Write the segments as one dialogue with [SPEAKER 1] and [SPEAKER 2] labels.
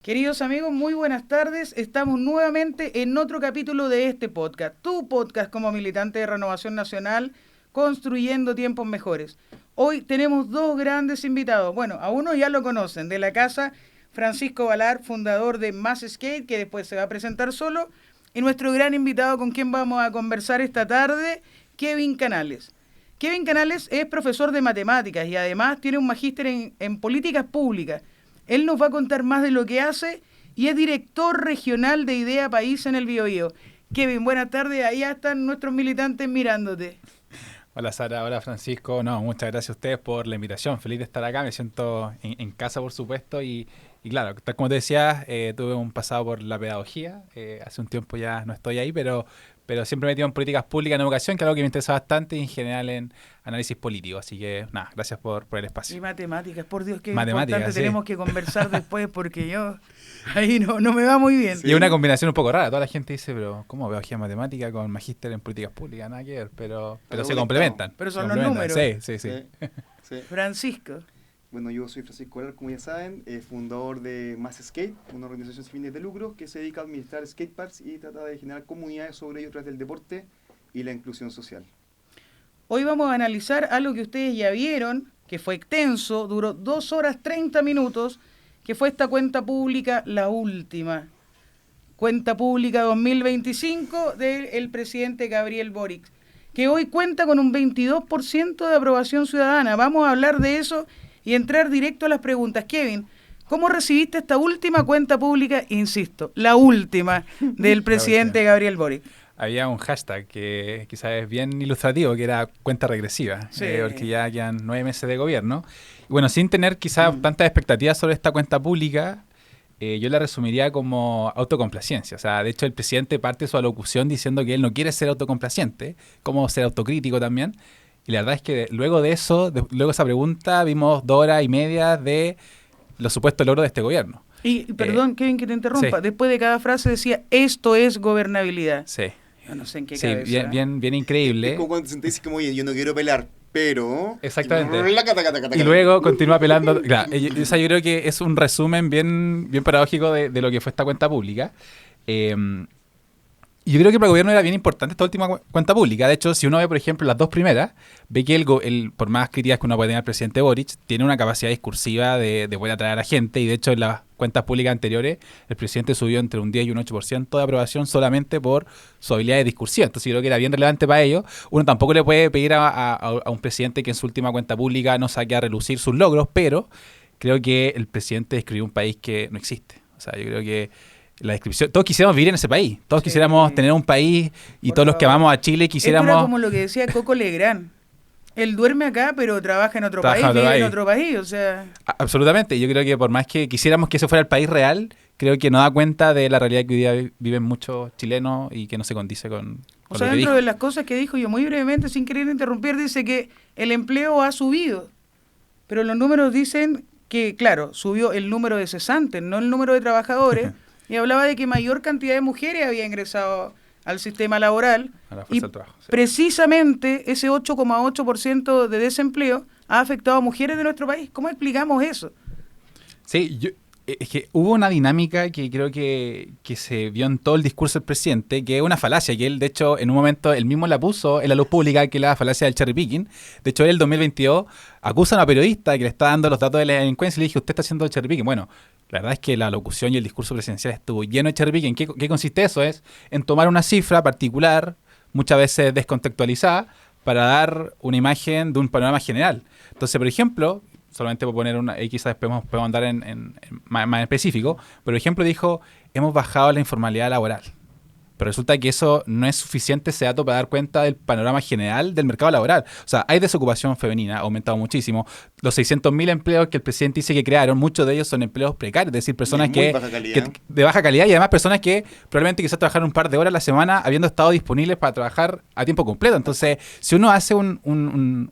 [SPEAKER 1] Queridos amigos, muy buenas tardes. Estamos nuevamente en otro capítulo de este podcast, tu podcast como militante de Renovación Nacional, construyendo tiempos mejores. Hoy tenemos dos grandes invitados. Bueno, a uno ya lo conocen, de la casa, Francisco Valar, fundador de Más Skate, que después se va a presentar solo, y nuestro gran invitado con quien vamos a conversar esta tarde, Kevin Canales. Kevin Canales es profesor de matemáticas y además tiene un magíster en políticas públicas. Él nos va a contar más de lo que hace y es director regional de Idea País en el Biobío. Kevin, buenas tardes. Allá están nuestros militantes mirándote.
[SPEAKER 2] Hola Sara, hola Francisco. No, muchas gracias a ustedes por la invitación. Feliz de estar acá. Me siento en casa, por supuesto. Y claro, tal como te decías, tuve un pasado por la pedagogía. Hace un tiempo ya no estoy ahí, pero siempre me he metido en políticas públicas en educación, que es algo que me interesa bastante, y en general en análisis político. Así que, nada, gracias por el espacio.
[SPEAKER 1] Y matemáticas, por Dios, qué
[SPEAKER 2] Matemáticas,
[SPEAKER 1] importante.
[SPEAKER 2] sí.
[SPEAKER 1] Tenemos que conversar después porque yo ahí no me va muy bien.
[SPEAKER 2] Sí. Y es una combinación un poco rara. Toda la gente dice, pero ¿cómo pedagogía en matemática con magíster en políticas públicas? Nada que ver, pero se complementan.
[SPEAKER 1] Pero son los números.
[SPEAKER 2] Sí.
[SPEAKER 1] Francisco.
[SPEAKER 3] Bueno, yo soy Francisco Valar, como ya saben, fundador de Más Skate, una organización sin fines de lucro que se dedica a administrar skateparks y trata de generar comunidades sobre ello a través del deporte y la inclusión social.
[SPEAKER 1] Hoy vamos a analizar algo que ustedes ya vieron, que fue extenso, duró 2 horas 30 minutos, que fue esta cuenta pública, la última. Cuenta pública 2025 del presidente Gabriel Boric, que hoy cuenta con un 22% de aprobación ciudadana. Vamos a hablar de eso y entrar directo a las preguntas. Kevin, ¿cómo recibiste esta última cuenta pública, insisto, la última del presidente Gabriel Boric?
[SPEAKER 2] Había un hashtag que quizás es bien ilustrativo, que era cuenta regresiva,
[SPEAKER 1] Sí.
[SPEAKER 2] Porque ya quedan 9 meses de gobierno. Y bueno, sin tener quizás tantas expectativas sobre esta cuenta pública, yo la resumiría como autocomplacencia. O sea, de hecho el presidente parte su alocución diciendo que él no quiere ser autocomplaciente, como ser autocrítico también. Y la verdad es que luego de eso, luego de esa pregunta, vimos 2 horas y media de los supuestos logros de este gobierno.
[SPEAKER 1] Y perdón, Kevin, que te interrumpa.
[SPEAKER 2] Sí.
[SPEAKER 1] Después de cada frase decía, esto es gobernabilidad.
[SPEAKER 2] Sí.
[SPEAKER 1] Yo no sé en qué
[SPEAKER 2] Sí,
[SPEAKER 1] cabeza.
[SPEAKER 2] bien increíble.
[SPEAKER 3] Es como cuando te sentís como, oye, yo no quiero pelear, pero...
[SPEAKER 2] Exactamente. Y luego continúa apelando. Claro, o sea, yo creo que es un resumen bien paradójico de lo que fue esta cuenta pública. Yo creo que para el gobierno era bien importante esta última cuenta pública. De hecho, si uno ve, por ejemplo, las dos primeras, ve que por más críticas que uno puede tener al presidente Boric, tiene una capacidad discursiva de poder atraer a la gente. Y de hecho, en las cuentas públicas anteriores, el presidente subió entre un 10 y un 8% de aprobación solamente por su habilidad de discursiva. Entonces, yo creo que era bien relevante para ellos. Uno tampoco le puede pedir a un presidente que en su última cuenta pública no saque a relucir sus logros, pero creo que el presidente describió un país que no existe. O sea, yo creo que la descripción, todos quisiéramos vivir en ese país, todos quisiéramos tener un país y
[SPEAKER 1] Por
[SPEAKER 2] todos los que
[SPEAKER 1] favor.
[SPEAKER 2] amamos a Chile quisiéramos...
[SPEAKER 1] Esto era como lo que decía Coco Legrand. Él duerme acá, pero trabaja en otro país, vive en otro país, o sea...
[SPEAKER 2] Absolutamente, yo creo que por más que quisiéramos que ese fuera el país real, creo que no da cuenta de la realidad que hoy día viven muchos chilenos y que no se condice con
[SPEAKER 1] O sea,
[SPEAKER 2] lo que
[SPEAKER 1] dentro
[SPEAKER 2] dijo.
[SPEAKER 1] de las cosas que dijo, yo muy brevemente, sin querer interrumpir, dice que el empleo ha subido, pero los números dicen que, claro, subió el número de cesantes, no el número de trabajadores, y hablaba de que mayor cantidad de mujeres había ingresado al sistema laboral,
[SPEAKER 2] A la
[SPEAKER 1] y
[SPEAKER 2] fuerza del trabajo, sí.
[SPEAKER 1] precisamente ese 8,8% de desempleo ha afectado a mujeres de nuestro país. ¿Cómo explicamos eso?
[SPEAKER 2] Sí, es que hubo una dinámica que creo que se vio en todo el discurso del presidente, que es una falacia, que él, de hecho, en un momento, él mismo la puso en la luz pública, que es la falacia del cherry picking. De hecho, él, en el 2022, acusa a una periodista que le está dando los datos de la delincuencia y le dije, usted está haciendo cherry picking. Bueno, la verdad es que la locución y el discurso presidencial estuvo lleno de cherry picking. ¿Qué consiste eso? Es en tomar una cifra particular, muchas veces descontextualizada, para dar una imagen de un panorama general. Entonces, por ejemplo, solamente por poner una, y quizás después podemos andar en más específico, pero por ejemplo dijo, hemos bajado la informalidad laboral. Pero resulta que eso no es suficiente ese dato para dar cuenta del panorama general del mercado laboral. O sea, hay desocupación femenina, ha aumentado muchísimo. Los 600.000 empleos que el presidente dice que crearon, muchos de ellos son empleos precarios, es decir, personas
[SPEAKER 3] de baja calidad.
[SPEAKER 2] de baja calidad y además personas que probablemente quizás trabajaron un par de horas a la semana habiendo estado disponibles para trabajar a tiempo completo. Entonces, si uno hace un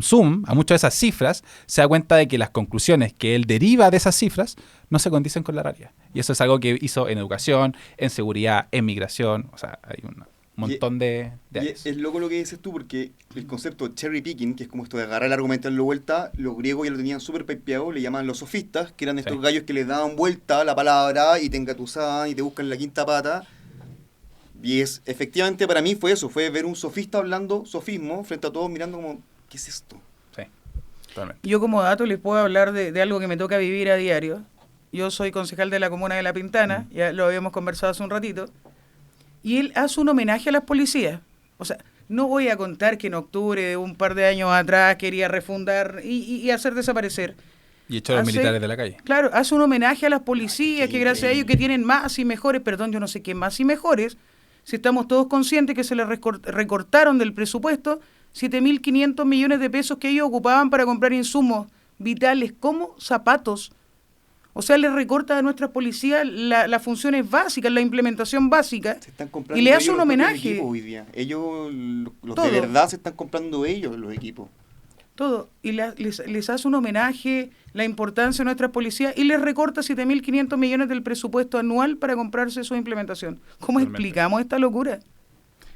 [SPEAKER 2] zoom a muchas de esas cifras, se da cuenta de que las conclusiones que él deriva de esas cifras no se condicen con la realidad. Y eso es algo que hizo en educación, en seguridad, en migración. O sea, hay un montón de
[SPEAKER 3] años. Es loco lo que dices tú, porque el concepto cherry picking, que es como esto de agarrar el argumento y darle vuelta, los griegos ya lo tenían súper pipeado, le llamaban los sofistas, que eran estos gallos que le daban vuelta a la palabra y te engatusaban y te buscan la quinta pata. Y efectivamente para mí fue eso, fue ver un sofista hablando sofismo frente a todos mirando como, ¿qué es esto?
[SPEAKER 2] Sí, totalmente.
[SPEAKER 1] Yo como dato les puedo hablar de algo que me toca vivir a diario. Yo soy concejal de la comuna de La Pintana, ya lo habíamos conversado hace un ratito, y él hace un homenaje a las policías. O sea, no voy a contar que en octubre de un par de años atrás quería refundar y hacer desaparecer.
[SPEAKER 2] Y echó a los militares de la calle.
[SPEAKER 1] Claro, hace un homenaje a las policías, que gracias a ellos que tienen más y mejores, perdón, yo no sé qué más y mejores, si estamos todos conscientes que se les recortaron del presupuesto 7.500 millones de pesos que ellos ocupaban para comprar insumos vitales como zapatos. O sea, le recorta a nuestras policías las funciones básicas, la implementación básica, y le hace un homenaje.
[SPEAKER 3] Hoy día. Ellos, los
[SPEAKER 1] Todo.
[SPEAKER 3] de verdad, se están comprando ellos los equipos.
[SPEAKER 1] Todo. Y les hace un homenaje, la importancia de nuestras policías, y les recorta 7.500 millones del presupuesto anual para comprarse su implementación. ¿Cómo explicamos esta locura?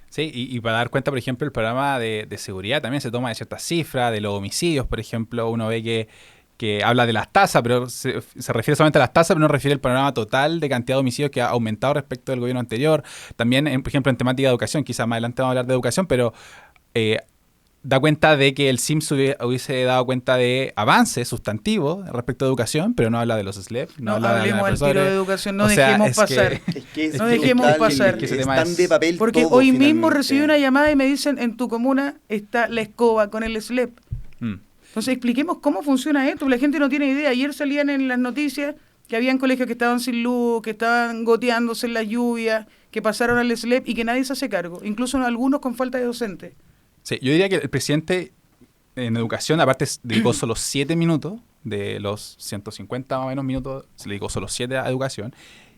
[SPEAKER 2] Sí, y para dar cuenta, por ejemplo, el programa de seguridad también se toma de ciertas cifras, de los homicidios, por ejemplo, uno ve que habla de las tasas, pero se refiere solamente a las tasas, pero no refiere al panorama total de cantidad de homicidios que ha aumentado respecto del gobierno anterior. También, por ejemplo, en temática de educación, quizás más adelante vamos a hablar de educación, pero da cuenta de que el SIMS hubiese dado cuenta de avances sustantivos respecto de educación, pero no habla de los SLEP, no habla de
[SPEAKER 1] hablemos al tiro de educación, no
[SPEAKER 2] o sea,
[SPEAKER 1] dejemos pasar. No dejemos pasar.
[SPEAKER 3] Están de papel
[SPEAKER 1] porque
[SPEAKER 3] todo,
[SPEAKER 1] hoy mismo
[SPEAKER 3] finalmente.
[SPEAKER 1] recibí una llamada y me dicen, en tu comuna está la escoba con el SLEP. Entonces expliquemos cómo funciona esto, la gente no tiene idea. Ayer salían en las noticias que habían colegios que estaban sin luz, que estaban goteándose en la lluvia, que pasaron al SLEP y que nadie se hace cargo, incluso algunos con falta de docentes.
[SPEAKER 2] Sí, yo diría que el presidente en educación, aparte, dedicó solo 7 minutos, de los 150 más o menos minutos, se le dedicó solo 7 a educación.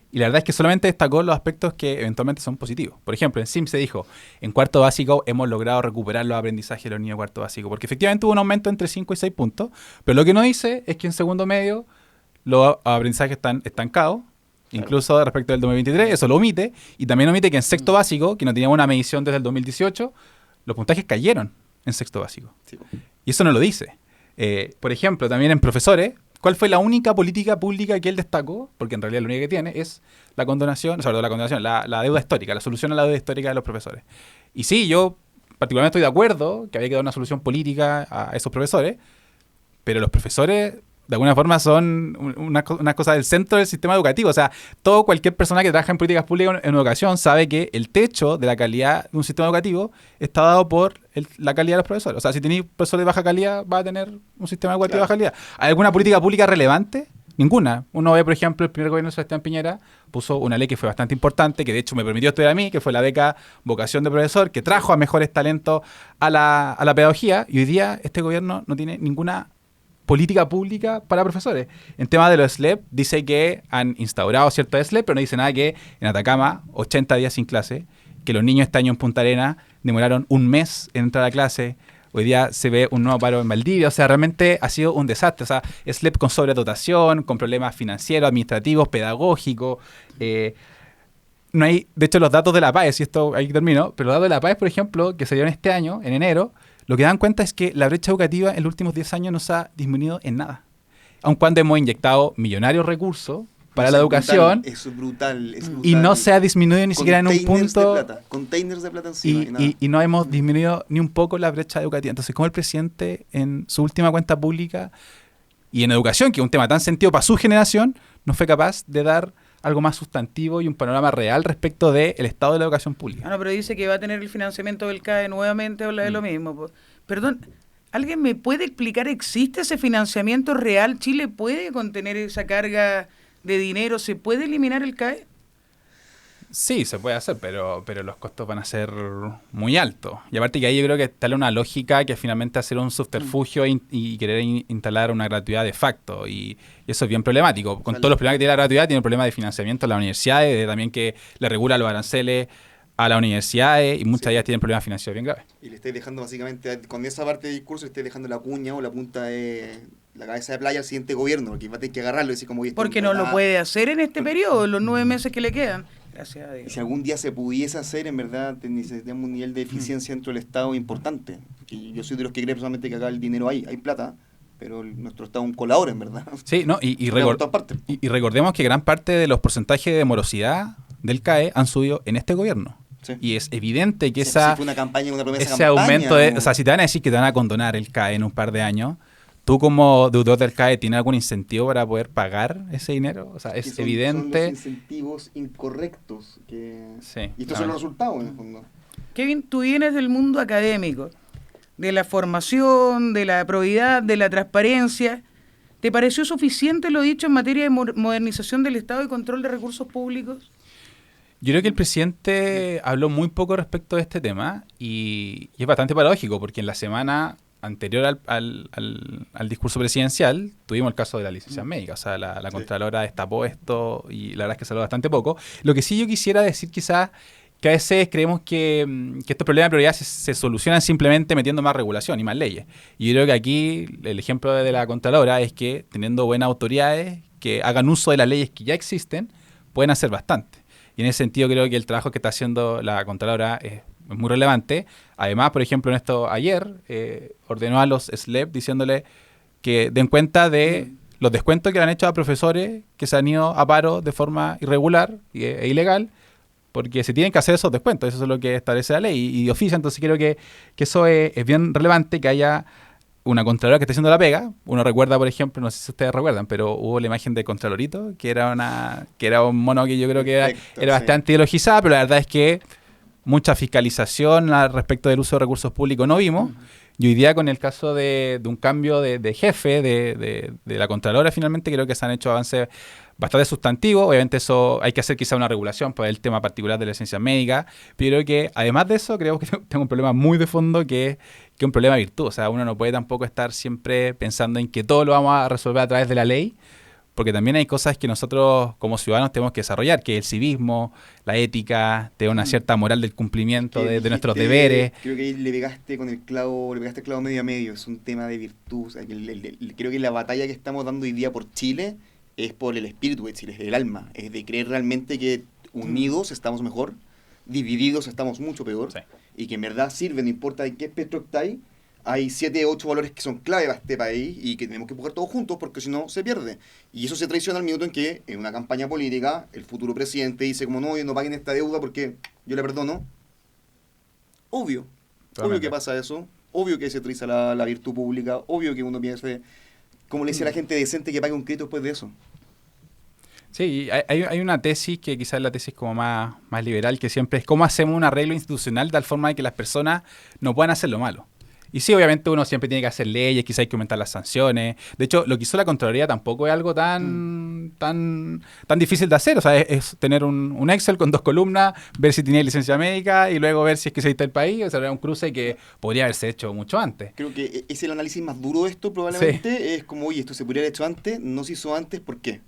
[SPEAKER 2] Y la verdad es que solamente destacó los aspectos que eventualmente son positivos. Por ejemplo, en SIM se dijo, en cuarto básico hemos logrado recuperar los aprendizajes de los niños de cuarto básico, porque efectivamente hubo un aumento entre 5 y 6 puntos, pero lo que no dice es que en segundo medio los aprendizajes están estancados, incluso respecto del 2023, eso lo omite, y también omite que en sexto básico, que no teníamos una medición desde el 2018, los puntajes cayeron en sexto básico. Sí. Y eso no lo dice. Por ejemplo, también en profesores, ¿cuál fue la única política pública que él destacó? Porque en realidad la única que tiene es la condonación, la deuda histórica, la solución a la deuda histórica de los profesores. Y sí, yo particularmente estoy de acuerdo que había que dar una solución política a esos profesores, pero los profesores de alguna forma son una cosa del centro del sistema educativo. O sea, cualquier persona que trabaja en políticas públicas en educación sabe que el techo de la calidad de un sistema educativo está dado por la calidad de los profesores. O sea, si tenéis profesores de baja calidad, va a tener un sistema educativo de baja calidad. ¿Hay alguna política pública relevante? Ninguna. Uno ve, por ejemplo, el primer gobierno de Sebastián Piñera puso una ley que fue bastante importante, que de hecho me permitió estudiar a mí, que fue la beca Vocación de Profesor, que trajo a mejores talentos a la pedagogía, y hoy día este gobierno no tiene ninguna política pública para profesores. En tema de los SLEP, dice que han instaurado ciertos SLEP, pero no dice nada que en Atacama, 80 días sin clase, que los niños este año en Punta Arenas demoraron un mes en entrar a clase. Hoy día se ve un nuevo paro en Valdivia. O sea, realmente ha sido un desastre. O sea, SLEP con sobredotación, con problemas financieros, administrativos, pedagógicos. No hay, de hecho, los datos de la PAES, y esto ahí termino, pero los datos de la PAES, por ejemplo, que se dieron este año, en enero, lo que dan cuenta es que la brecha educativa en los últimos 10 años no se ha disminuido en nada. Aun cuando hemos inyectado millonarios recursos para la educación.
[SPEAKER 3] Es brutal.
[SPEAKER 2] Y no se ha disminuido ni siquiera en un punto.
[SPEAKER 3] Containers de plata encima.
[SPEAKER 2] Y no hemos disminuido ni un poco la brecha educativa. Entonces, ¿cómo el presidente en su última cuenta pública y en educación, que es un tema tan sentido para su generación, no fue capaz de dar algo más sustantivo y un panorama real respecto del estado de la educación pública?
[SPEAKER 1] No, pero dice que va a tener el financiamiento del CAE nuevamente, habla de lo mismo. Perdón, ¿alguien me puede explicar, existe ese financiamiento real? ¿Chile puede contener esa carga de dinero? ¿Se puede eliminar el CAE?
[SPEAKER 2] Sí, se puede hacer, pero los costos van a ser muy altos. Y aparte que ahí yo creo que está una lógica que finalmente hacer un subterfugio y querer instalar una gratuidad de facto. Y eso es bien problemático. Con todos los problemas que tiene la gratuidad, tiene un problema de financiamiento en las universidades, también que le regula los aranceles a las universidades, y muchas de ellas tienen problemas financieros bien graves.
[SPEAKER 3] Y le estáis dejando básicamente, con esa parte del discurso, le estáis dejando la cuña o la punta de la cabeza de playa al siguiente gobierno, porque va a tener que agarrarlo y decir como...
[SPEAKER 1] Porque no lo puede hacer en este periodo, los 9 meses que le quedan. Gracias a
[SPEAKER 3] Y
[SPEAKER 1] Dios.
[SPEAKER 3] si algún día se pudiese hacer, en verdad, necesitamos un nivel de eficiencia dentro del Estado importante. Y yo soy de los que cree personalmente que acá el dinero hay plata, pero nuestro Estado es un colador, en verdad.
[SPEAKER 2] Sí, no,
[SPEAKER 3] Por todas partes.
[SPEAKER 2] y recordemos que gran parte de los porcentajes de morosidad del CAE han subido en este gobierno.
[SPEAKER 3] Sí.
[SPEAKER 2] Y es evidente que
[SPEAKER 3] Sí,
[SPEAKER 2] esa,
[SPEAKER 3] fue una campaña, una promesa
[SPEAKER 2] ese
[SPEAKER 3] campaña,
[SPEAKER 2] aumento de...
[SPEAKER 3] ¿no?
[SPEAKER 2] O sea, si te van a decir que te van a condonar el CAE en un par de años, ¿tú como deudor del CAE tienes algún incentivo para poder pagar ese dinero? O sea,
[SPEAKER 3] Que
[SPEAKER 2] es
[SPEAKER 3] son
[SPEAKER 2] evidente...
[SPEAKER 3] los incentivos incorrectos.
[SPEAKER 2] Sí,
[SPEAKER 3] Y estos son los resultados, en el fondo.
[SPEAKER 1] Kevin, tú vienes del mundo académico, de la formación, de la probidad, de la transparencia. ¿Te pareció suficiente lo dicho en materia de modernización del Estado y control de recursos públicos?
[SPEAKER 2] Yo creo que el presidente habló muy poco respecto de este tema y es bastante paradójico porque en la semana anterior al discurso presidencial tuvimos el caso de la licencia médica, o sea, la Contralora destapó esto y la verdad es que salió bastante poco. Lo que sí yo quisiera decir quizás que a veces creemos que estos problemas de prioridad se solucionan simplemente metiendo más regulación y más leyes. Y yo creo que aquí el ejemplo de la Contralora es que teniendo buenas autoridades que hagan uso de las leyes que ya existen, pueden hacer bastante. Y en ese sentido creo que el trabajo que está haciendo la Contralora es muy relevante. Además, por ejemplo, en esto ayer ordenó a los SLEP diciéndole que den cuenta de los descuentos que le han hecho a profesores que se han ido a paro de forma irregular e ilegal, porque se tienen que hacer esos descuentos. Eso es lo que establece la ley y de oficio. Entonces creo que eso es bien relevante, que haya una Contralora que esté haciendo la pega. Uno recuerda, por ejemplo, no sé si ustedes recuerdan, pero hubo la imagen de Contralorito, que era un mono que yo creo que era bastante ideologizada, pero la verdad es que mucha fiscalización al respecto del uso de recursos públicos no vimos. Y hoy día con el caso de un cambio de jefe de la Contralora, finalmente creo que se han hecho avances bastante sustantivos. Obviamente eso hay que hacer quizá una regulación para el tema particular de la licencia médica, pero que además de eso creo que tengo un problema muy de fondo que es un problema de virtud. O sea, uno no puede tampoco estar siempre pensando en que todo lo vamos a resolver a través de la ley, porque también hay cosas que nosotros como ciudadanos tenemos que desarrollar, que es el civismo, la ética, de una cierta moral del cumplimiento de nuestros deberes.
[SPEAKER 3] Creo que ahí le pegaste el clavo medio a medio, es un tema de virtud. O sea, creo que la batalla que estamos dando hoy día por Chile es por el espíritu de Chile, el alma, es de creer realmente que unidos estamos mejor, divididos estamos mucho peor,
[SPEAKER 2] Sí.
[SPEAKER 3] y que en verdad sirve, no importa de qué espectro estáis, hay 7 o 8 valores que son clave para este país y que tenemos que empujar todos juntos porque si no se pierde. Y eso se traiciona al minuto en que en una campaña política el futuro presidente dice como no paguen esta deuda porque yo le perdono. Obvio que pasa eso, obvio que se traiza la virtud pública, obvio que uno piense, como le dice a la gente decente, que pague un crédito después de eso.
[SPEAKER 2] Sí, hay una tesis que quizás es la tesis como más liberal, que siempre es cómo hacemos un arreglo institucional de tal forma de que las personas no puedan hacer lo malo. Y sí, obviamente uno siempre tiene que hacer leyes, quizás hay que aumentar las sanciones. De hecho, lo que hizo la Contraloría tampoco es algo tan difícil de hacer. O sea, es tener un Excel con 2 columnas, ver si tenía licencia médica y luego ver si es que se edita el país. O sea, era un cruce que podría haberse hecho mucho antes.
[SPEAKER 3] Creo que es el análisis más duro de esto probablemente. Es como, oye, esto se podría haber hecho antes, no se hizo antes, ¿por qué?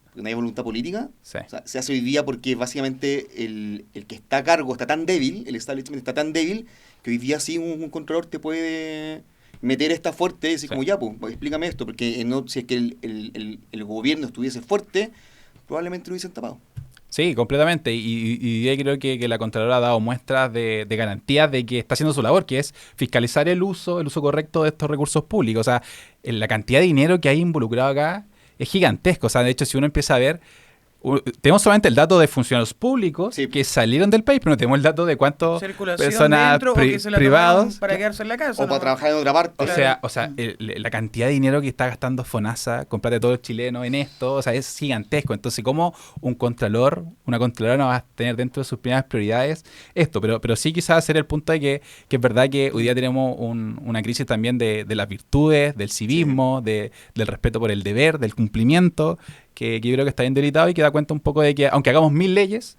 [SPEAKER 3] Porque no hay voluntad política.
[SPEAKER 2] Sí.
[SPEAKER 3] O sea, se hace hoy día porque básicamente el que está a cargo está tan débil, el establishment está tan débil, que hoy día sí un controlador te puede meter esta fuerte y decir como ya, pues explícame esto, porque si es que el gobierno estuviese fuerte, probablemente lo hubiesen tapado.
[SPEAKER 2] Sí, completamente. Y yo creo que la Contralora ha dado muestras de garantías de que está haciendo su labor, que es fiscalizar el uso correcto de estos recursos públicos. O sea, la cantidad de dinero que hay involucrado acá es gigantesco. O sea, de hecho, si uno empieza a ver, tenemos solamente el dato de funcionarios públicos que salieron del país, pero no tenemos el dato de cuántas personas privados
[SPEAKER 1] para quedarse en la casa.
[SPEAKER 3] O para trabajar en otra parte.
[SPEAKER 2] O sea, la cantidad de dinero que está gastando FONASA, comprate todos los chilenos en esto, o sea, es gigantesco. Entonces, ¿cómo una contralora no va a tener dentro de sus primeras prioridades esto? Pero sí quizás hacer el punto de que es verdad que hoy día tenemos una crisis también de las virtudes, del civismo, del respeto por el deber, del cumplimiento, que yo creo que está bien debilitado y que da cuenta un poco de que, aunque hagamos 1000 leyes,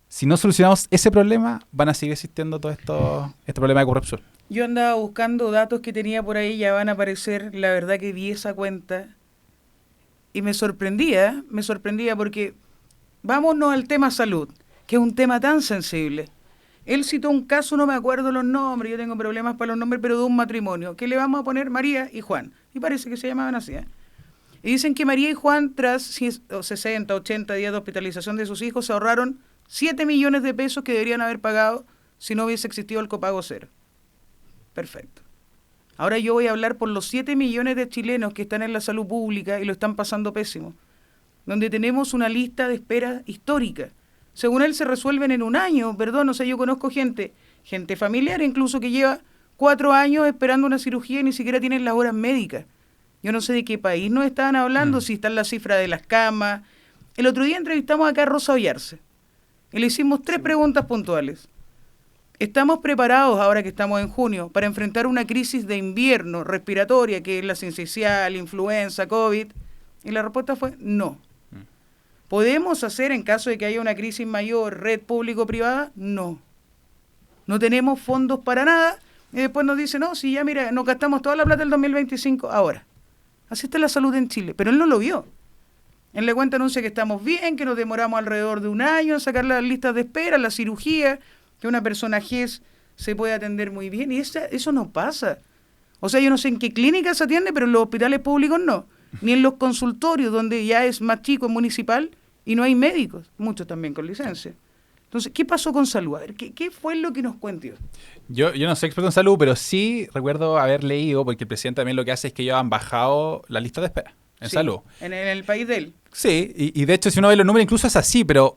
[SPEAKER 2] si no solucionamos ese problema, van a seguir existiendo todo este problema de corrupción.
[SPEAKER 1] Yo andaba buscando datos que tenía por ahí, ya van a aparecer. La verdad que vi esa cuenta y me sorprendía porque vámonos al tema salud, que es un tema tan sensible. Él citó un caso, no me acuerdo los nombres, yo tengo problemas para los nombres, pero de un matrimonio, que le vamos a poner María y Juan, y parece que se llamaban así, ¿eh? Y dicen que María y Juan, tras 60, 80 días de hospitalización de sus hijos, se ahorraron 7 millones de pesos que deberían haber pagado si no hubiese existido el copago cero. Perfecto. Ahora yo voy a hablar por los 7 millones de chilenos que están en la salud pública y lo están pasando pésimo, donde tenemos una lista de espera histórica. Según él se resuelven en un año, perdón, o sea, yo conozco gente familiar incluso que lleva 4 años esperando una cirugía y ni siquiera tienen las horas médicas. Yo no sé de qué país nos estaban hablando, si están las cifras de las camas. El otro día entrevistamos acá a Rosa Ollarse y le hicimos 3 preguntas puntuales. ¿Estamos preparados, ahora que estamos en junio, para enfrentar una crisis de invierno respiratoria, que es la sincicial, influenza, COVID? Y la respuesta fue no. ¿Podemos hacer, en caso de que haya una crisis mayor, red público-privada? No. No tenemos fondos para nada. Y después nos dicen, no, si ya mira, nos gastamos toda la plata del 2025 ahora. Así está la salud en Chile. Pero él no lo vio. En la cuenta anuncia que estamos bien, que nos demoramos alrededor de un año en sacar las listas de espera, la cirugía, que una persona GES se puede atender muy bien. Y eso no pasa. O sea, yo no sé en qué clínica se atiende, pero en los hospitales públicos no. Ni en los consultorios, donde ya es más chico, municipal, y no hay médicos, muchos también con licencia. Entonces, ¿qué pasó con salud? A ver, ¿qué fue lo que nos cuentió?
[SPEAKER 2] Yo no soy experto en salud, pero sí recuerdo haber leído, porque el presidente también lo que hace es que ellos han bajado la lista de espera en salud.
[SPEAKER 1] En el país de él.
[SPEAKER 2] Sí, y de hecho si uno ve los números incluso es así, pero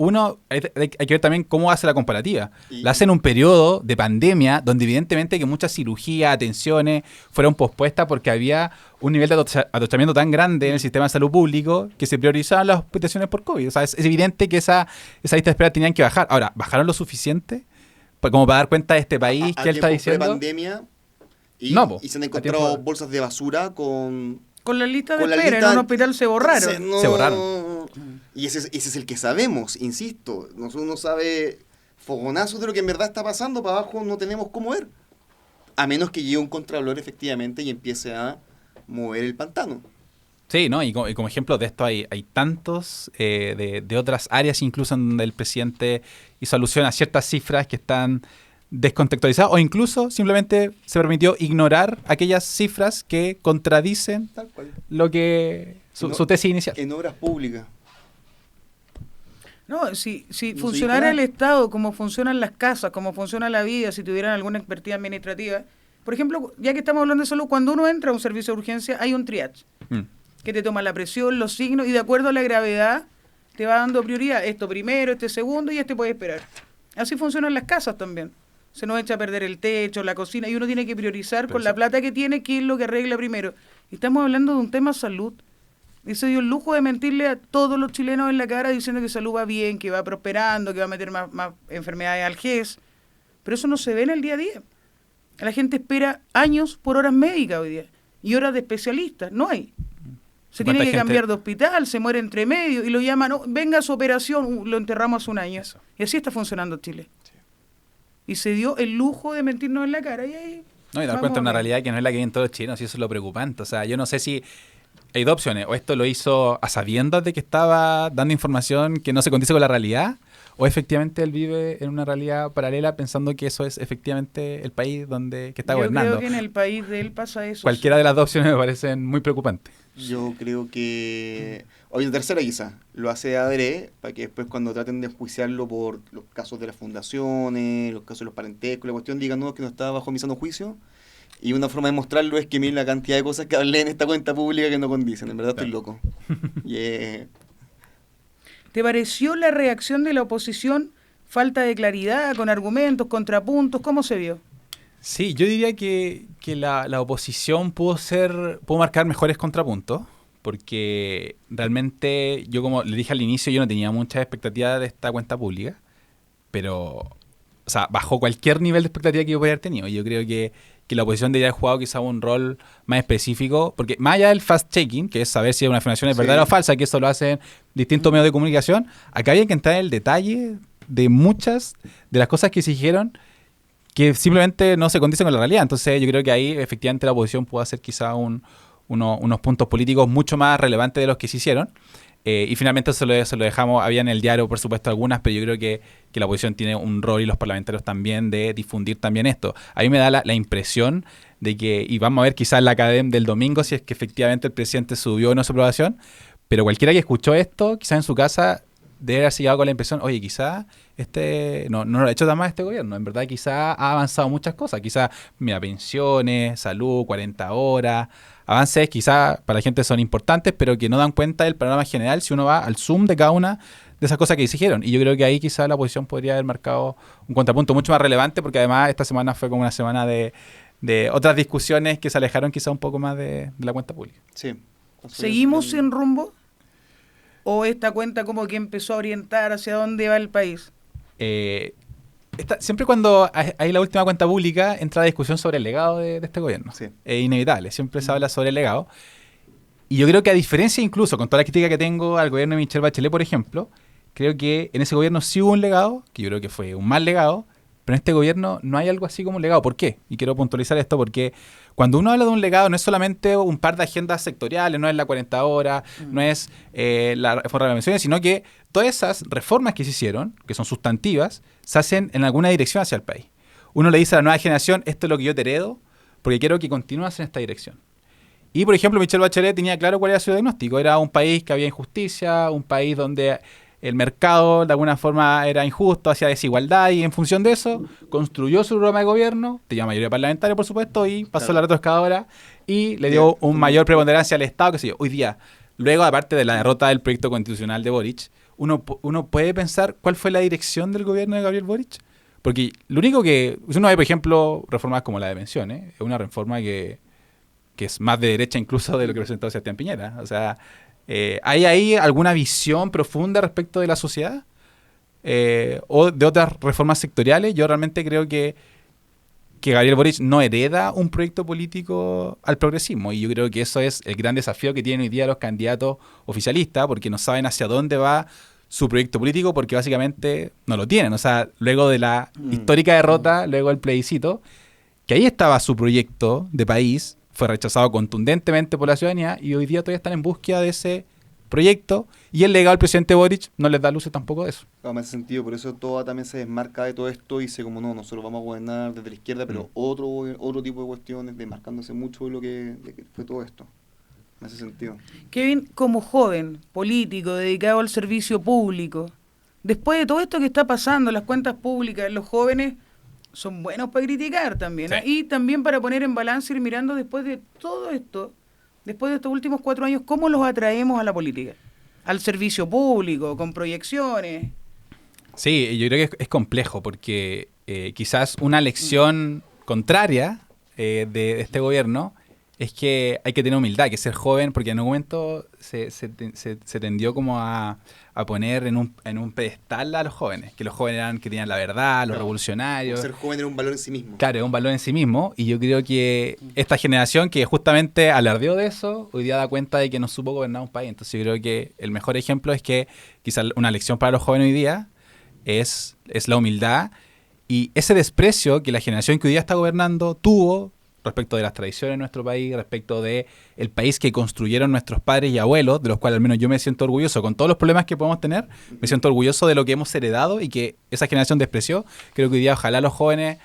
[SPEAKER 2] hay que ver también cómo hace la comparativa. La hace en un periodo de pandemia donde evidentemente que muchas cirugías, atenciones fueron pospuestas porque había un nivel de adoctrinamiento tan grande en el sistema de salud público que se priorizaban las hospitalizaciones por COVID. O sea, es evidente que esa lista de espera tenían que bajar. Ahora, ¿bajaron lo suficiente? Pues como para dar cuenta de este país que él está diciendo.
[SPEAKER 3] Pandemia y se han encontrado bolsas de basura con
[SPEAKER 1] la lista de espera, en un hospital se borraron.
[SPEAKER 2] Se borraron.
[SPEAKER 3] Y ese es el que sabemos, insisto. Uno sabe fogonazos de lo que en verdad está pasando, para abajo no tenemos cómo ver. A menos que llegue un contralor efectivamente y empiece a mover el pantano.
[SPEAKER 2] Sí, ¿no? Y como ejemplo de esto hay tantos de otras áreas, incluso en donde el presidente hizo alusión a ciertas cifras que están descontextualizadas, o incluso simplemente se permitió ignorar aquellas cifras que contradicen lo que su tesis inicial.
[SPEAKER 3] En obras públicas.
[SPEAKER 1] No, si funcionara el Estado, como funcionan las casas, como funciona la vida, si tuvieran alguna expertise administrativa. Por ejemplo, ya que estamos hablando de salud, cuando uno entra a un servicio de urgencia hay un triage que te toma la presión, los signos, y de acuerdo a la gravedad te va dando prioridad. Esto primero, este segundo, y este puede esperar. Así funcionan las casas también. Se nos echa a perder el techo, la cocina, y uno tiene que priorizar con la plata que tiene qué es lo que arregla primero. Estamos hablando de un tema salud. Y se dio el lujo de mentirle a todos los chilenos en la cara diciendo que salud va bien, que va prosperando, que va a meter más enfermedades al GES. Pero eso no se ve en el día a día. La gente espera años por horas médicas hoy día y horas de especialistas. No hay. Se tiene que cambiar de hospital, se muere entre medio y lo llaman, venga a su operación, lo enterramos hace un año. Eso. Y así está funcionando Chile. Sí. Y se dio el lujo de mentirnos en la cara. Y ahí
[SPEAKER 2] no, y dar cuenta de una realidad que no es la que hay en todos los chilenos, y eso es lo preocupante. O sea, yo no sé si hay dos opciones. O esto lo hizo a sabiendas de que estaba dando información que no se condice con la realidad, o efectivamente él vive en una realidad paralela pensando que eso es efectivamente el país que está gobernando.
[SPEAKER 1] Yo creo que en el país de él pasa eso.
[SPEAKER 2] Cualquiera de las dos opciones me parecen muy preocupantes.
[SPEAKER 3] Yo creo que... O la tercera quizá, lo hace adrede para que después cuando traten de enjuiciarlo por los casos de las fundaciones, los casos de los parentescos, la cuestión, digan no, que no está bajo mi sano juicio. Y una forma de mostrarlo es que miren la cantidad de cosas que hablé en esta cuenta pública que no condicen. En verdad estoy loco.
[SPEAKER 1] ¿Te pareció la reacción de la oposición? Falta de claridad, con argumentos, contrapuntos, ¿cómo se vio?
[SPEAKER 2] Sí, yo diría que la oposición pudo marcar mejores contrapuntos, porque realmente yo, como le dije al inicio, yo no tenía muchas expectativas de esta cuenta pública, pero, o sea, bajo cualquier nivel de expectativa que yo podría haber tenido. Yo creo que la oposición debería haber jugado quizá un rol más específico, porque más allá del fact-checking, que es saber si una afirmación es verdadera o falsa, que eso lo hacen distintos medios de comunicación, acá había que entrar en el detalle de muchas de las cosas que se dijeron que simplemente no se condicen con la realidad. Entonces yo creo que ahí efectivamente la oposición pudo hacer quizá unos puntos políticos mucho más relevantes de los que se hicieron. Y finalmente se lo dejamos, había en el diario por supuesto algunas, pero yo creo que la oposición tiene un rol, y los parlamentarios también, de difundir también esto. A mí me da la impresión de que, y vamos a ver quizás en la academia del domingo si es que efectivamente el presidente subió o no su aprobación, pero cualquiera que escuchó esto, quizás en su casa debe haberse llegado con la impresión, oye, quizá no lo ha hecho tan mal este gobierno. En verdad, quizá ha avanzado muchas cosas. Quizá, mira, pensiones, salud, 40 horas, avances quizá para la gente son importantes, pero que no dan cuenta del panorama general si uno va al zoom de cada una de esas cosas que exigieron. Y yo creo que ahí quizá la oposición podría haber marcado un contrapunto mucho más relevante, porque además esta semana fue como una semana de otras discusiones que se alejaron quizá un poco más de la cuenta pública.
[SPEAKER 3] Sí.
[SPEAKER 1] ¿Seguimos sin rumbo? ¿O esta cuenta como que empezó a orientar hacia dónde va el país?
[SPEAKER 2] Siempre cuando hay la última cuenta pública entra la discusión sobre el legado de este gobierno.
[SPEAKER 3] Sí.
[SPEAKER 2] Es inevitable, siempre se habla sobre el legado. Y yo creo que a diferencia incluso con toda la crítica que tengo al gobierno de Michelle Bachelet, por ejemplo, creo que en ese gobierno sí hubo un legado, que yo creo que fue un mal legado, pero en este gobierno no hay algo así como un legado. ¿Por qué? Y quiero puntualizar esto porque cuando uno habla de un legado no es solamente un par de agendas sectoriales, no es la 40 horas, no es la reforma de las pensiones, sino que todas esas reformas que se hicieron, que son sustantivas, se hacen en alguna dirección hacia el país. Uno le dice a la nueva generación, esto es lo que yo te heredo, porque quiero que continúes en esta dirección. Y, por ejemplo, Michelle Bachelet tenía claro cuál era su diagnóstico. Era un país que había injusticia, un país donde el mercado de alguna forma era injusto, hacía desigualdad, y en función de eso construyó su programa de gobierno, tenía mayoría parlamentaria por supuesto, y pasó la retroexcavadora y le dio un mayor preponderancia al Estado, qué sé yo. Hoy día, luego aparte de la derrota del proyecto constitucional de Boric, uno puede pensar cuál fue la dirección del gobierno de Gabriel Boric, porque lo único que, si uno ve por ejemplo reformas como la de pensiones, es una reforma que es más de derecha incluso de lo que presentó Sebastián Piñera, o sea, ¿hay ahí alguna visión profunda respecto de la sociedad? ¿O de otras reformas sectoriales? Yo realmente creo que Gabriel Boric no hereda un proyecto político al progresismo, y yo creo que eso es el gran desafío que tienen hoy día los candidatos oficialistas, porque no saben hacia dónde va su proyecto político, porque básicamente no lo tienen. O sea, luego de la histórica derrota, luego del plebiscito, que ahí estaba su proyecto de país, fue rechazado contundentemente por la ciudadanía, y hoy día todavía están en búsqueda de ese proyecto, y el legado del presidente Boric no les da luces tampoco de eso.
[SPEAKER 3] En ese sentido, por eso toda también se desmarca de todo esto y dice como no, nosotros vamos a gobernar desde la izquierda, pero otro tipo de cuestiones, desmarcándose mucho de lo que fue todo esto. En ese sentido.
[SPEAKER 1] Kevin, como joven, político, dedicado al servicio público, después de todo esto que está pasando, las cuentas públicas, los jóvenes son buenos para criticar también,
[SPEAKER 2] sí,
[SPEAKER 1] y también para poner en balance, ir mirando después de todo esto, después de estos últimos 4 años, cómo los atraemos a la política, al servicio público, con proyecciones.
[SPEAKER 2] Sí, yo creo que es complejo, porque quizás una lección contraria de este gobierno es que hay que tener humildad, que ser joven, porque en un momento se tendió como a poner en un pedestal a los jóvenes, que los jóvenes eran que tenían la verdad, los revolucionarios.
[SPEAKER 3] Ser joven era un valor en sí mismo.
[SPEAKER 2] Claro, es un valor en sí mismo, y yo creo que esta generación que justamente alardeó de eso, hoy día da cuenta de que no supo gobernar un país. Entonces yo creo que el mejor ejemplo es que quizás una lección para los jóvenes hoy día es la humildad, y ese desprecio que la generación que hoy día está gobernando tuvo respecto de las tradiciones de nuestro país, respecto de el país que construyeron nuestros padres y abuelos, de los cuales al menos yo me siento orgulloso, con todos los problemas que podemos tener, me siento orgulloso de lo que hemos heredado y que esa generación despreció. Creo que hoy día ojalá los jóvenes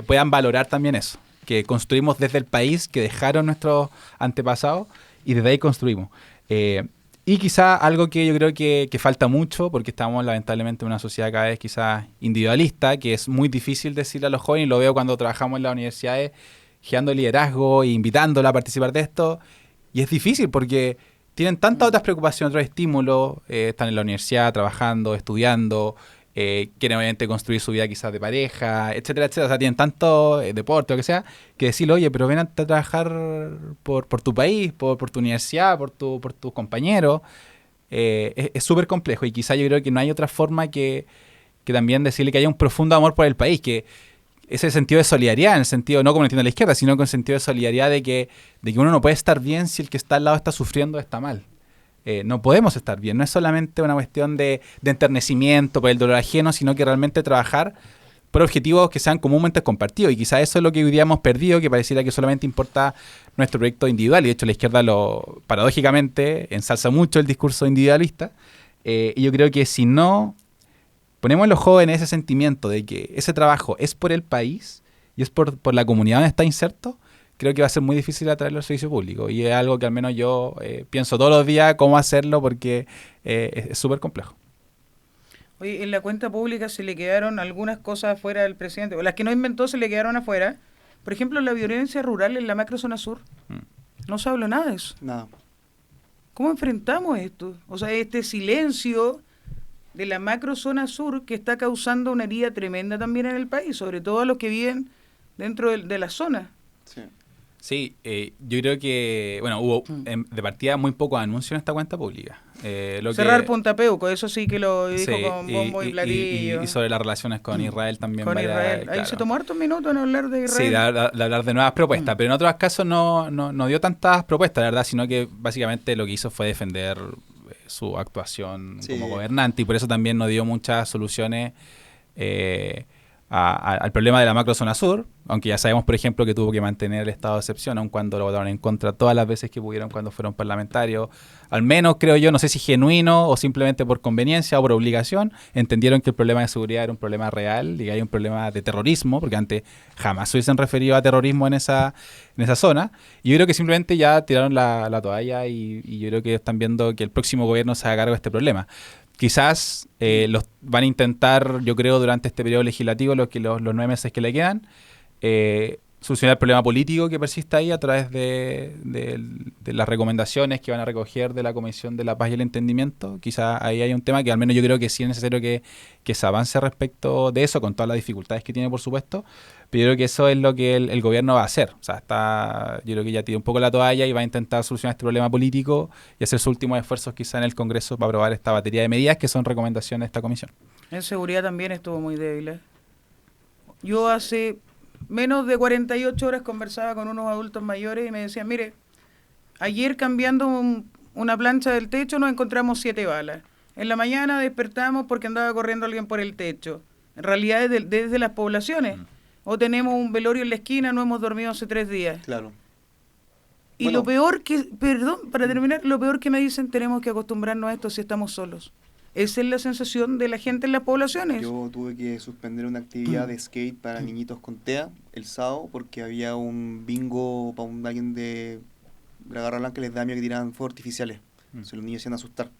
[SPEAKER 2] puedan valorar también eso, que construimos desde el país que dejaron nuestros antepasados, y desde ahí construimos. Y quizá algo que yo creo que falta mucho, porque estamos lamentablemente en una sociedad cada vez quizás individualista, que es muy difícil decirle a los jóvenes, y lo veo cuando trabajamos en las universidades, generando liderazgo e invitándola a participar de esto, y es difícil porque tienen tantas otras preocupaciones, otros estímulos, están en la universidad trabajando, estudiando, quieren obviamente construir su vida quizás de pareja, etcétera, etcétera. O sea, tienen tanto deporte o lo que sea, que decirle, oye, pero ven a trabajar por tu país, por tu universidad, por tus compañeros. Es súper complejo, y quizás yo creo que no hay otra forma que también decirle que haya un profundo amor por el país, que ese sentido de solidaridad, en el sentido no como lo entiende la izquierda, sino con el sentido de solidaridad de que uno no puede estar bien si el que está al lado está sufriendo o está mal. No podemos estar bien, no es solamente una cuestión de enternecimiento por el dolor ajeno, sino que realmente trabajar por objetivos que sean comúnmente compartidos, y quizás eso es lo que hoy día hemos perdido, que pareciera que solamente importa nuestro proyecto individual, y de hecho la izquierda paradójicamente ensalza mucho el discurso individualista, y yo creo que si no ponemos en los jóvenes ese sentimiento de que ese trabajo es por el país y es por la comunidad donde está inserto, creo que va a ser muy difícil atraerlo al servicio público. Y es algo que al menos yo pienso todos los días cómo hacerlo, porque es súper complejo.
[SPEAKER 1] Oye, en la cuenta pública se le quedaron algunas cosas afuera del presidente, o las que no inventó se le quedaron afuera. Por ejemplo, la violencia rural en la macrozona sur. No se habló nada de eso.
[SPEAKER 3] Nada.
[SPEAKER 1] ¿Cómo enfrentamos esto? O sea, este silencio de la macrozona sur que está causando una herida tremenda también en el país, sobre todo a los que viven dentro de la zona.
[SPEAKER 3] Sí.
[SPEAKER 2] Sí, yo creo que, bueno, hubo de partida muy pocos anuncios en esta cuenta pública.
[SPEAKER 1] Cerrar Punta Peuco, eso sí que lo dijo
[SPEAKER 2] sí,
[SPEAKER 1] con bombo y platillo.
[SPEAKER 2] y sobre las relaciones con Israel también.
[SPEAKER 1] Con Israel. Ahí
[SPEAKER 2] claro.
[SPEAKER 1] se tomó hartos minutos en hablar de Israel.
[SPEAKER 2] Sí, de hablar de nuevas propuestas, pero en otros casos no dio tantas propuestas, la verdad, sino que básicamente lo que hizo fue defender su actuación como gobernante y por eso también no dio muchas soluciones al problema de la macrozona sur, aunque ya sabemos, por ejemplo, que tuvo que mantener el estado de excepción, aun cuando lo votaron en contra todas las veces que pudieron cuando fueron parlamentarios. Al menos, creo yo, no sé si genuino o simplemente por conveniencia o por obligación, entendieron que el problema de seguridad era un problema real y que hay un problema de terrorismo, porque antes jamás se hubiesen referido a terrorismo en esa zona. Y yo creo que simplemente ya tiraron la toalla y yo creo que están viendo que el próximo gobierno se haga cargo de este problema. Quizás los van a intentar, yo creo, durante este periodo legislativo, los 9 meses que le quedan, solucionar el problema político que persiste ahí a través de las recomendaciones que van a recoger de la Comisión de la Paz y el Entendimiento. Quizás ahí hay un tema que al menos yo creo que sí es necesario que se avance respecto de eso, con todas las dificultades que tiene, por supuesto. Pero yo creo que eso es lo que el gobierno va a hacer. O sea, yo creo que ya tiró un poco la toalla y va a intentar solucionar este problema político y hacer sus últimos esfuerzos quizá en el Congreso para aprobar esta batería de medidas que son recomendaciones de esta comisión.
[SPEAKER 1] En seguridad también estuvo muy débil. Yo hace menos de 48 horas conversaba con unos adultos mayores y me decían, mire, ayer cambiando una plancha del techo nos encontramos 7 balas. En la mañana despertamos porque andaba corriendo alguien por el techo. En realidad es desde las poblaciones. O tenemos un velorio en la esquina, no hemos dormido hace 3 días.
[SPEAKER 3] Claro.
[SPEAKER 1] Y bueno, lo peor que, perdón, para terminar, lo peor que me dicen, tenemos que acostumbrarnos a esto si estamos solos. Esa es la sensación de la gente en las poblaciones.
[SPEAKER 3] Yo tuve que suspender una actividad de skate para niñitos con TEA el sábado porque había un bingo para alguien de la Garra Blanca que les da miedo que tiraban fuegos artificiales. Entonces los niños se iban a asustar.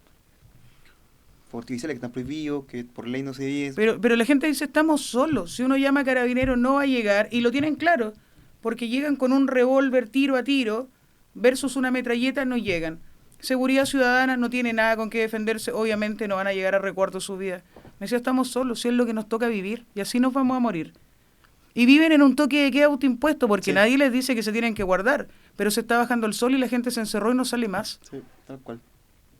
[SPEAKER 3] Fuegos artificiales que están prohibidos, que por ley no se debe.
[SPEAKER 1] Pero la gente dice, estamos solos. Si uno llama a carabineros no va a llegar, y lo tienen claro, porque llegan con un revólver tiro a tiro versus una metralleta, no llegan. Seguridad Ciudadana no tiene nada con qué defenderse, obviamente no van a llegar a recuarto su vida. Me decía, estamos solos, si es lo que nos toca vivir, y así nos vamos a morir. Y viven en un toque de queda autoimpuesto, porque nadie les dice que se tienen que guardar, pero se está bajando el sol y la gente se encerró y no sale más.
[SPEAKER 3] Sí, tal cual.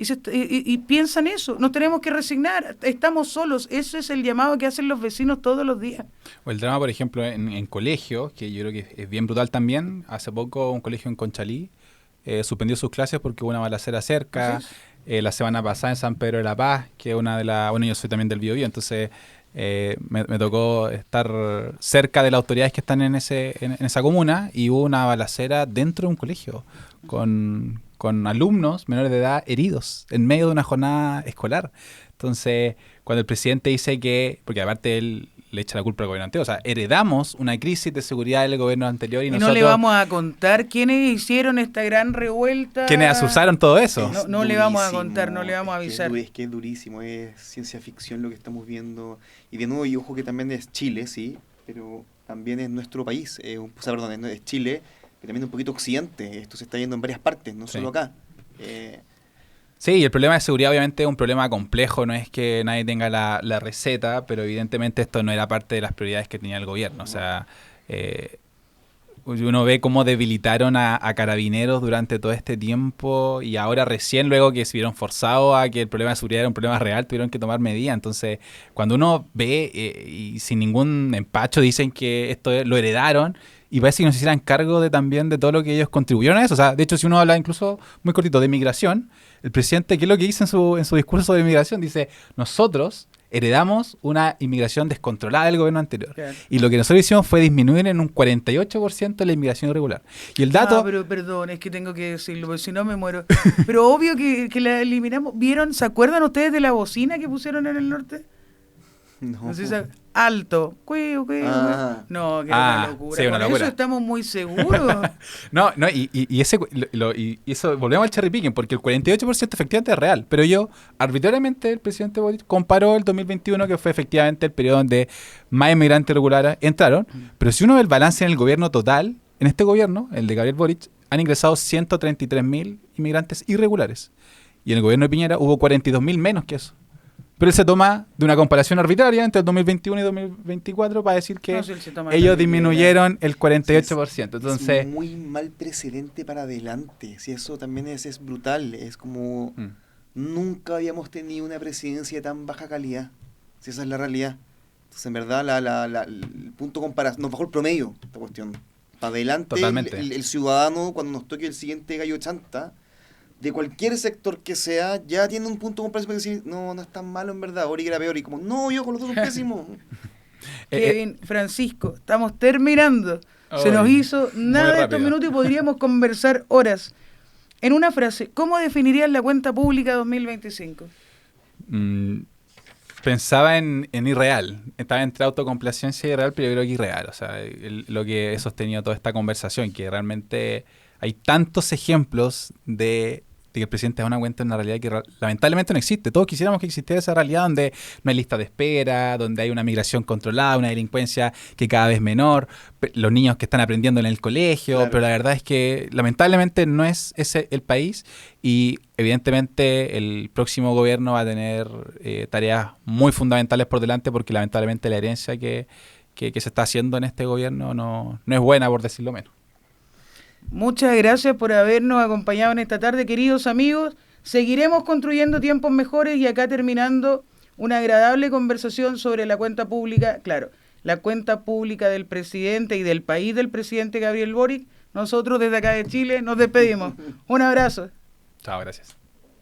[SPEAKER 1] Y piensan eso, nos tenemos que resignar, estamos solos, eso es el llamado que hacen los vecinos todos los días.
[SPEAKER 2] O el drama, por ejemplo, en colegios, que yo creo que es bien brutal también. Hace poco un colegio en Conchalí suspendió sus clases porque hubo una balacera cerca. La semana pasada en San Pedro de la Paz, que es una de las... Bueno, yo soy también del Biobío, entonces me tocó estar cerca de las autoridades que están en esa comuna y hubo una balacera dentro de un colegio con alumnos menores de edad heridos en medio de una jornada escolar. Entonces, cuando el presidente dice que... Porque aparte él le echa la culpa al gobierno anterior. O sea, heredamos una crisis de seguridad del gobierno anterior y nosotros...
[SPEAKER 1] no le vamos a contar quiénes hicieron esta gran revuelta.
[SPEAKER 2] ¿Quiénes asusaron todo eso?
[SPEAKER 1] No le vamos a contar, no le vamos a avisar.
[SPEAKER 3] Es que es durísimo, es ciencia ficción lo que estamos viendo. Y de nuevo, y ojo que también es Chile, sí, pero también es nuestro país. Es Chile, pero también un poquito occidente. Esto se está yendo en varias partes, no solo acá.
[SPEAKER 2] Sí, y el problema de seguridad obviamente es un problema complejo, no es que nadie tenga la receta, pero evidentemente esto no era parte de las prioridades que tenía el gobierno. O sea, uno ve cómo debilitaron a carabineros durante todo este tiempo y ahora recién, luego que se vieron forzados a que el problema de seguridad era un problema real, tuvieron que tomar medidas. Entonces, cuando uno ve y sin ningún empacho dicen que esto lo heredaron, y parece que no se hicieran cargo también de todo lo que ellos contribuyeron a eso. O sea, de hecho, si uno habla incluso muy cortito de migración, el presidente, ¿qué es lo que dice en su discurso de migración? Dice, nosotros heredamos una inmigración descontrolada del gobierno anterior. Claro. Y lo que nosotros hicimos fue disminuir en un 48% la inmigración irregular. Y el dato...
[SPEAKER 1] pero perdón, es que tengo que decirlo, porque si no me muero. Pero obvio que la eliminamos. ¿Vieron? ¿Se acuerdan ustedes de la bocina que pusieron en el norte?
[SPEAKER 3] No.
[SPEAKER 1] Así alto.
[SPEAKER 3] Ah.
[SPEAKER 1] No, que una locura.
[SPEAKER 2] Sí, una
[SPEAKER 1] Por
[SPEAKER 2] locura.
[SPEAKER 1] eso estamos muy seguros.
[SPEAKER 2] No, y eso, volvemos al cherry picking, porque el 48% efectivamente es real, pero arbitrariamente, el presidente Boric comparó el 2021, que fue efectivamente el periodo donde más inmigrantes regulares entraron, pero si uno ve el balance en el gobierno total, en este gobierno, el de Gabriel Boric, han ingresado 133.000 inmigrantes irregulares, y en el gobierno de Piñera hubo 42.000 menos que eso. Pero él se toma de una comparación arbitraria entre el 2021 y 2024 para decir que
[SPEAKER 1] No, sí, él se toma
[SPEAKER 2] ellos
[SPEAKER 1] la
[SPEAKER 2] disminuyeron el 48%. Entonces,
[SPEAKER 3] es muy mal precedente para adelante. Si eso también es brutal. Es como nunca habíamos tenido una presidencia de tan baja calidad. Si esa es la realidad. Entonces, en verdad, el punto de comparación nos bajó el promedio esta cuestión. Para adelante,
[SPEAKER 2] Totalmente.
[SPEAKER 3] el ciudadano, cuando nos toque el siguiente gallo chanta, de cualquier sector que sea, ya tiene un punto de comparación para decir, no es tan malo en verdad, Boric era peor, y como, no, yo con los dos son pésimos.
[SPEAKER 1] Kevin, Francisco, estamos terminando. Se nos hizo nada de estos
[SPEAKER 2] rápido.
[SPEAKER 1] minutos y podríamos conversar horas. En una frase, ¿cómo definirías la cuenta pública 2025?
[SPEAKER 2] Pensaba en irreal. Estaba entre autocomplacencia y irreal, pero yo creo que irreal. O sea, lo que he sostenido toda esta conversación, que realmente hay tantos ejemplos de que el presidente da una cuenta en una realidad que lamentablemente no existe. Todos quisiéramos que existiera esa realidad donde no hay lista de espera, donde hay una migración controlada, una delincuencia que cada vez es menor, los niños que están aprendiendo en el colegio,
[SPEAKER 3] Claro.
[SPEAKER 2] pero la verdad es que lamentablemente no es ese el país, y evidentemente el próximo gobierno va a tener tareas muy fundamentales por delante, porque lamentablemente la herencia que se está haciendo en este gobierno no es buena, por decirlo menos.
[SPEAKER 1] Muchas gracias por habernos acompañado en esta tarde, queridos amigos. Seguiremos construyendo tiempos mejores y acá terminando una agradable conversación sobre la cuenta pública, claro, la cuenta pública del presidente y del país del presidente Gabriel Boric. Nosotros desde acá de Chile nos despedimos. Un abrazo.
[SPEAKER 2] Chao, gracias.